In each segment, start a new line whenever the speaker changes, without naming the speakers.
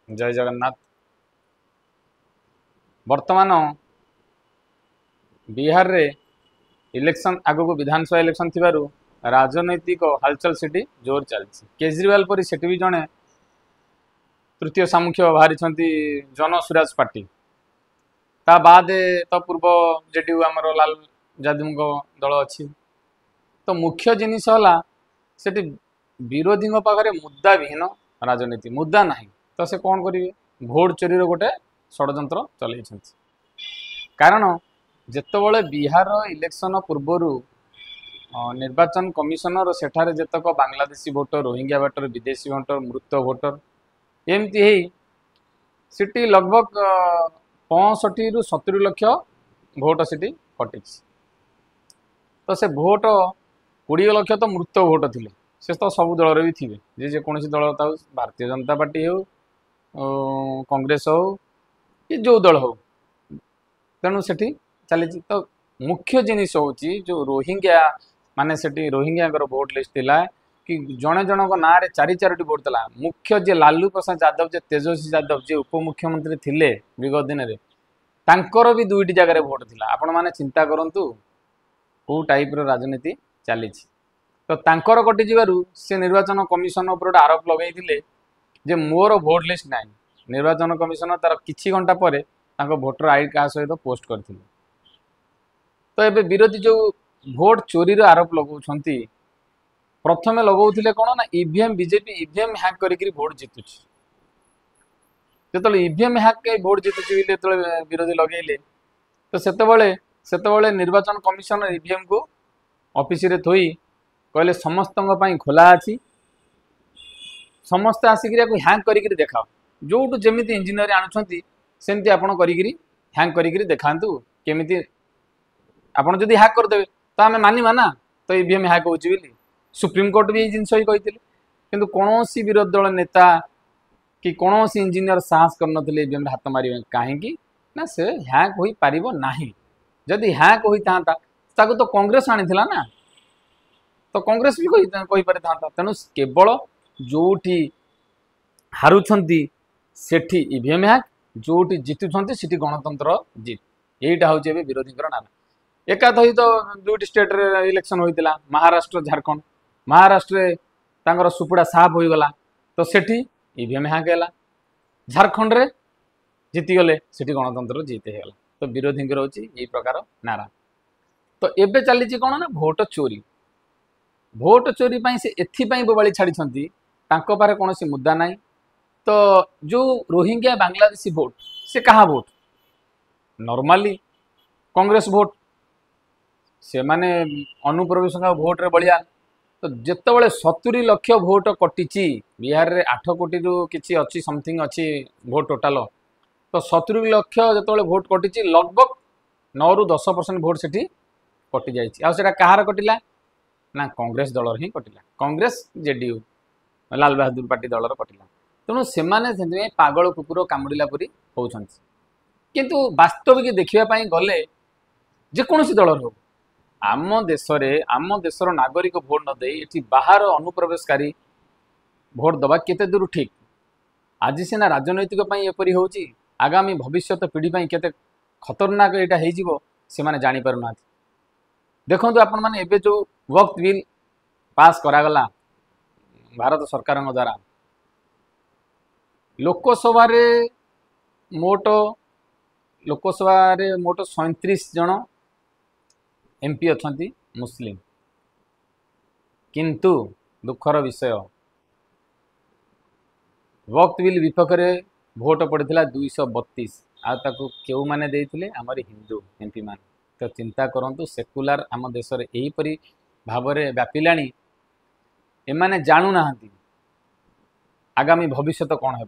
जय जगन्नाथ। वर्तमान बिहार रे इलेक्शन आगो को विधानसभा इलेक्शन थिबारु राजनैतिक हलचल सेठी जोर चलछि। केजरीवाल परी सेठी भी जणे तृतीय सामुख्य बाहरी जन सुराज पार्टी ता बाद तो पूर्व जेडीयू आमर लाल यादव दल अच्छी। तो मुख्य जिनिस होला सेठी विरोधी पाखे मुद्दा विहीन राजनीति मुद्दा नहीं तो से कौन करेंगे भोट चोरी गोटे षड्यंत्र चल कारण जितेबाला बिहार इलेक्शन पूर्वर निर्वाचन कमिशनर सेठारे जेतक बांग्लादेशी भोटर रोहिंग्या भोटर विदेशी भोटर मृत भोटर एमती सिटी लगभग 65 रु 70 लक्ष भोट सिटी कटि। तो से भोट 20 लक्ष तो मृत भोट थिले से तो सब दल भी थे जेकोसी दल था भारतीय जनता पार्टी हो कांग्रेस हो कि जो दल हो तेणु से चली। तो मुख्य जिनिस हूँ जो रोहिंग्या माने से रोहिंग्या भोट लिस्ट थिला कि जड़े जनक ना रे चारि चारोटी भोट था। मुख्य जे लालू प्रसाद यादव जे तेजस्वी यादव जे उपमुख्यमंत्री थिले विगत दिन में तांकर भी दुईटी जगह भोट थिला। आपण माने चिंता करंतु को टाइप रो राजनीति चली। तो तांकर कटि जीवारु से निर्वाचन कमिशन उपर आरोप लगे जे मोर भोट लिस्ट ना निर्वाचन कमिशन तार किछि घंटा पर भोटर आई कार्ड सहित पोस्ट करथिले। तो एबे विरोधी जो भोट चोरी रो आरोप लगाउछंती प्रथम लगौथिले कोन ना ईवीएम बीजेपी ईवीएम हैक करिकरी भोट जितुछि। जेतले ईवीएम हैक के भोट जितुछि बिले जेतले विरोधी लगेइले तो सेतबेले निर्वाचन कमिशन ईवीएम को ऑफिस रे थोई कहले समस्तଙ୍କ ପାଇଁ ଖୋଲା ଅଛି ସମସ୍ତେ ଆସିକିରି याको हैंग करिकरी देखाओ जोटू जेमिति इंजीनियर आणुछंती सेमति आपण करिकरी हैंग करिकरी देखांतु केमिति आपण जदि हैक कर देबे तो आमे मानिबा ना तो ईवीएम हैक होउची बिली सुप्रीम कोर्ट भी जिनस ही कहिथिले किंतु कोनोसी विरोधी दल नेता कि कोनोसी इंजीनियर साहस करनथिले ईवीएम हाथ मारिबे काहेकि ना से हैक होई पारिबो नाही। जदि हैक होई तांता ताको तो कांग्रेस आनिथिला ना तो कांग्रेस भी कही पारि था। तेणु केवल जोठी हारुछंती सेठी ईवीएम हैक जोठी जितुछंती सेठी गणतंत्र जीत यहीटा हूँ विरोधी नाम। एकाथी तो दुईटी स्टेट रे इलेक्शन होइतिला महाराष्ट्र झारखंड। महाराष्ट्र तांकर सुपुड़ा साफ हो गला तो सेठी ईवीएम हैक है झारखंड रे जीतीगले सेठी गणतंत्र जीत होगा। तो विरोधी रोचे यही प्रकार नारा। तो एबे चली कौन ना भोट चोरी भोट चोरी से एथिपाई बोबाली छाड़ी पारे कौन सी मुद्दा नहीं। तो जो रोहिंग्या बांग्लादेशी भोट से कहा भोट नॉर्मली कांग्रेस भोट से माने अनुप्रवेश भोट रे बलिया। तो जितेबाला 70 लक्ष भोट कटिची बिहार रे 8 कोटी रु किछि अच्छी समथिंग अच्छी भोट टोटाल। तो 70 लक्ष जितेबाला भोट कटिची लगभग 9 रु 10% भोट सेठी कटि जाइछि। आ सेटा कहार कटिला ना कांग्रेस दल ही कटिला कांग्रेस जेडीयू लाल बहादुर पार्टी दलर कटिला। तेणु से पागल कुकुर कामुड़ा परी होउछंती किंतु वास्तविक देखापी गले जेकोसी दलर हो आम देशर नागरिक भोट न दे ये बाहर अनुप्रवेशकारी भोट दबा केते दूर ठीक। आज सीना राजनैतिक एपरी होउची आगामी भविष्यत पीढ़ी केते खतरनाक यहाँ हो जानी पारुना। देखो आपण मैंने एबे जो वक्त बिल पास करागला भारत सरकार द्वारा लोकसभा मोट 37 जन एमपी अच्छा मुस्लिम किंतु दुखर विषय वक्त बिल विपक्ष में भोट पड़ता 232 आउ क्यों मैंने देते आमर हिंदू एमपी मान। तो चिंता करंतु सेकुलार आम देश में यहीपरी भाव में व्यापिलाणी एमाने जानू ना आगामी भविष्य कौन है।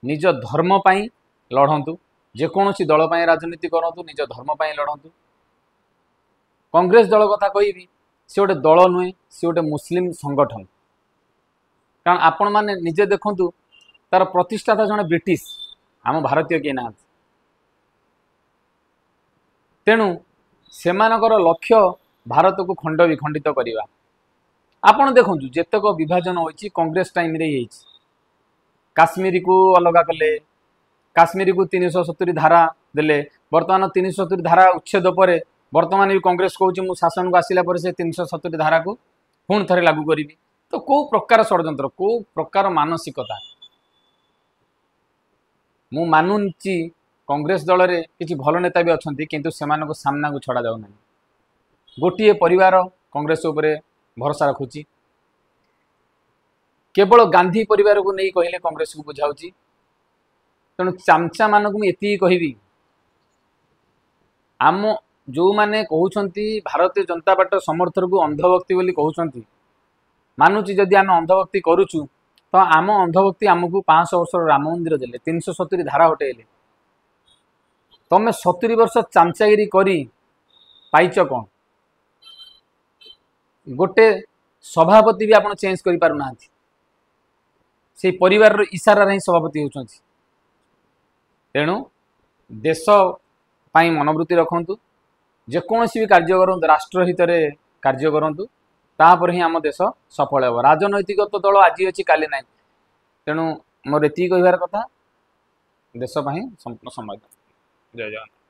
निज धर्म पाई लड़तु जेकोसी दल पाई राजनीति करतु निज धर्म पाई लड़तु। कांग्रेस दल कथा कहि सी गोटे दल नुहे सी गोटे मुस्लिम संगठन। कारण आपण मैंने निजे देखु तार प्रतिष्ठाता जड़े ब्रिटिश आम भारतीय किए ना। तेणु सेमानकर लक्ष्य भारत को खंड विखंडित करवा। आपण देखु जेतक विभाजन होइछि कांग्रेस टाइम रे होइछि काश्मीर को अलग कले, काश्मीर को 370 धारा देले, बर्तमान 370 धारा उच्छेद पर बर्तमान भी कांग्रेस कहूँ मु शासन को आसिला पर से 370 धारा को पुणी थे लागू करी। तो कौ प्रकार षड्यंत्र, कौ प्रकार मानसिकता मु मानुची कांग्रेस दल रे किसी भल नेता भी अच्छा किंतु सेमानक सामना को छड़ा जाऊ नहीं। गोटे परिवार कांग्रेस उपरे भरोसा रखुची, केवल गांधी परिवार को नहीं कहले कांग्रेस को बुझाऊँ। तेणु चामचा मानक मुझे कहबी आम जो माने कहउछंती भारतीय जनता पार्टी समर्थक को अंधभक्ति बोली कहउछंती, मानुची जदि आम अंधभक्ति करुचु तो आम अंधभक्ति आमको 500 वर्ष राम मंदिर देले, 370 धारा हटेले, तमें 70 वर्ष चामचागिरी करी पाइच कौन? गोटे सभापति भी आप चेंज कर पारना, से परिवार इशारा ही सभापति होती। तेणु देश पाई मनोवृत्ति रखु, जेकोसी भी कार्य करूँ राष्ट्र हित में कार्य करूँ, तापर ही आम देश सफल हो। राजनैतिक तो दल आज अच्छी काली ना, तेणु मोर एति कहबार कथा, देश संपूर्ण समय। जय जगन्नाथ।